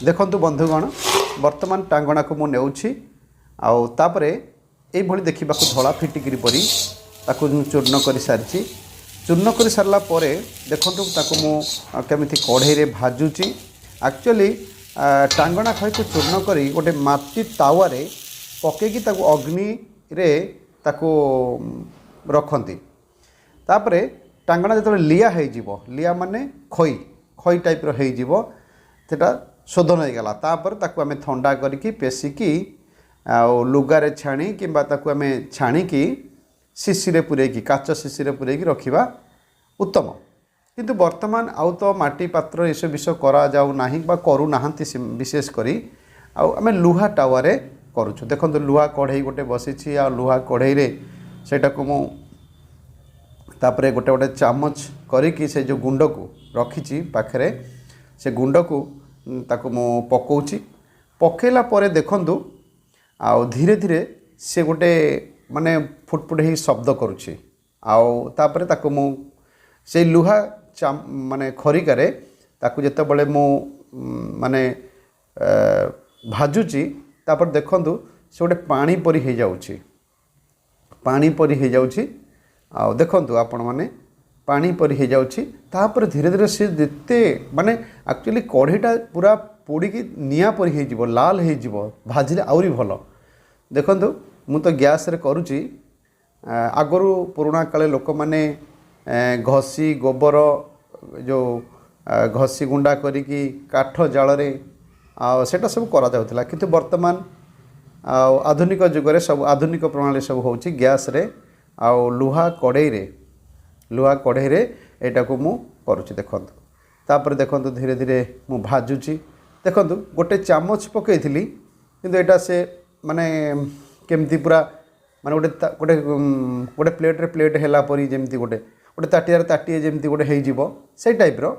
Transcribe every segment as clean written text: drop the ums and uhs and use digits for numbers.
देखंतु बंधुगण वर्तमान टांगणा को मु नेउछि आउ तापरे एई भली देखिबाकू धला फिटिकिरी परी ताकू चूर्ण कर सारी चूर्ण कर सारा पर देखंतु ताकू मु केमिति कढ़ई रे भाजुची एक्चुअली टांगणा खाई को चूर्ण करी गोटे माटी तावा रे पकेकी ताकू अग्नि रे ताकू रखती तापरे टांगणा जो लिया हो लिया माने खई खई टाइप रो सेटा शोधन हो गला तापर ताकू आमे ठंडा करिकी पेसिकी लुगारे छाणी किंबा ताकू आमे छाणीकी शिशिरे पुरेकी काच शिशिरे पुरेकी रखिबा उत्तम किंतु वर्तमान आउ तो माटी पात्र एस विषय करा जाऊ नाही बा करू नाहंती विशेष करी आमे लुहा टावारे करूछु देखंतु लुहा कढ़ई गोटे बसिछि आ लुहा कढ़ई रे सेटा को मु तापरे गोटे गोटे चामच करिकी से जो गुंड को रखिछि पाखरे से गुंड को ताको मु पकोछि पकेला परे देखंतु आ धीरे धीरे से गोटे माने फुटफुट ही शब्द करुछि आउ तापरे ताको मु से लुहा माने खरिकारे ताको जते बळे मु माने भाजुछि तापर देखंतु से गोटे पानी परी हे जाउछि पानी परी हे जाउछि आ देखंतु आपण माने पानी परी हे जाउछि तापर धीरे धीरे से जेते माने एक्चुअली कढ़ईटा पूरा पोड़ी की निया परी हे जिवो लाल हे जिवो भाजिले आउरी भलो देखंतु मु तो गैस रे करूची आगरू पुराना काले लोक माने घसी गोबर जो घसी गुंडा करिकी काठ जाल रे आ सेटा सब करा जाउतला किंतु वर्तमान आधुनिक जुग रे सब आधुनिक प्रणाली सब होउची गैस रे आ लुहा कढ़ई रे एटा को मु करूची देखंतु तापर देखंतु धीरे धीरे मु भाजुची देखंतु गोटे चामच पकेइथिली किंतु एटा से माने केमती पूरा माने गोटे गोटे गोटे प्लेट रे प्लेट हेला परी जेमती गोटे गोटे ताटिया रे ताटिए जेमती गोटे हेइ जिवो से टाइप रो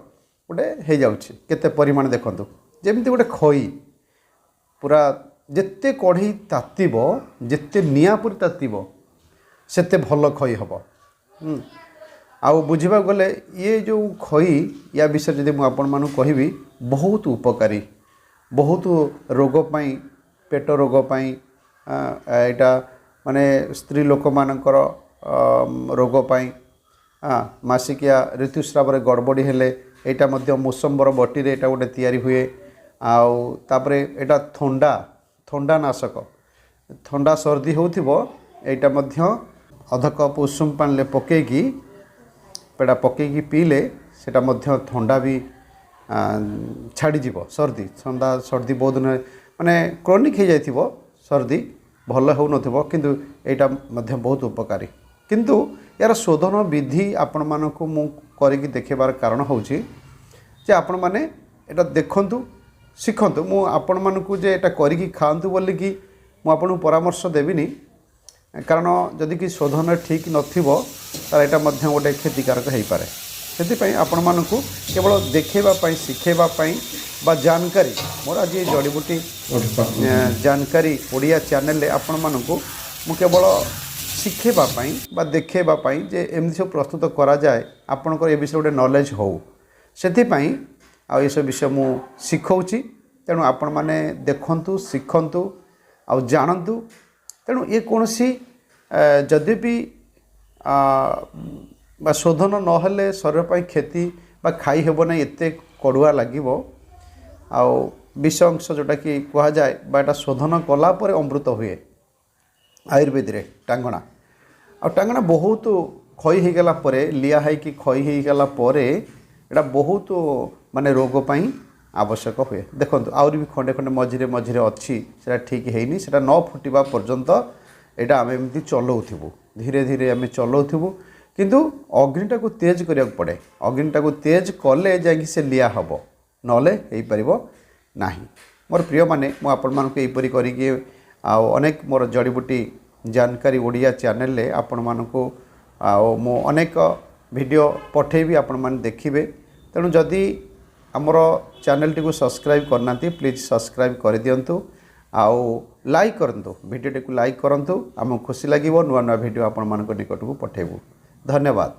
गोटे हे जाउची केते परिमाण देखंतु जेमती गोटे खई पूरा जेते कढ़ई तातीबो जेते निया पुरी तातीबो सेते भल खई हबो आउ बुझा गले ये जो खई या विषय जदि मुझे आपण मानू कहबी बहुत उपकारी बहुत रोग पाई पेट रोग पाई एटा माने स्त्री लोक मानकर रोग पाई मासिकिया ऋतुस्राव रे गड़बड़ी हेले एटा मध्य मोसंबर बटी रे एटा गोटे तयारी हुए आउ तापरे एटा ठंडा नाशक ठंडा सर्दी होथिबो एटा मध्य अध कप उषुम पानी पकेकी पेड़ा पकेकी पीले सेटा मध्य ठंडा भी छाड़ी जीवो सर्दी ठंडा सर्दी बहुत दिन माने क्रोनिक हो जाइथिबो सर्दी भल हो नथिबो किंतु एटा मध्य बहुत उपकारी किंतु यार शोधन विधि आपण मानकु मु करिकी देखेबार कारण होउची जे आपण माने एटा देखंतु शिखंतु मु आपण मानकु जे एटा करिकी खांतु बोली कि मु आपन परामर्श देबिनी कारण जदि कि शोधन ठीक नथिबो तार एटा मध्य गोटे क्षतिकारक हो पारे से आपण मानकु केवल देखेबा पई शिखेबा पई बा जानकारी मोर आज जड़ीबूटी जानकारी ओडिया चैनल रे आपण मानकु मु केवल शिखेबा पई बा देखेबा पई जे एमि सब प्रस्तुत करा जाए आपनकर ए विषय गोटे नॉलेज हो सेति पई आ ए सब विषय मु शिखौची तेणु आपण माने देखंतु शिखंतु आ जानंतु तेणु ये कौन सी जदि भी शोधन नहेले शरीर पर क्षति बा खाई हेब ना एत कड़ुआ लगे विष अंश जोटा कि कह जाए बा शोधन कलापर अमृत हुए आयुर्वेद रे टांगणा आ टांगणा बहुत खई हो गला परे लिया है कि खई हो गला परे एटा बहुत माने रोग पाई आवश्यक हुए देखो आउरी भी खंडे खंडे मझिरे मझिरे अच्छी से ठीक है से न फुटा पर्यंत यहाँ आम एमती चलाऊबू धीरे धीरे आम चलाऊबू किंतु अग्निटा को तेज करा पड़े अग्निटा को तेज कले जा से लिया हम नले हो पार ना मोर प्रिय माने मु आपण मानक एपरी करिके अनेक मोर जड़ीबूटी जानकारी ओडिया चैनल रे आपण मानक मु अनेक वीडियो पठेबी आपण मान देखिबे तेणु जदि आमर चैनल टी को सब्सक्राइब करना प्लीज सब्सक्राइब कर दिंतु आउ लाइक करंतु वीडियो टी को लाइक करंतु आम खुशी लगे नुआ नुआ वीडियो आपण मान निकट को पठेबू धन्यवाद।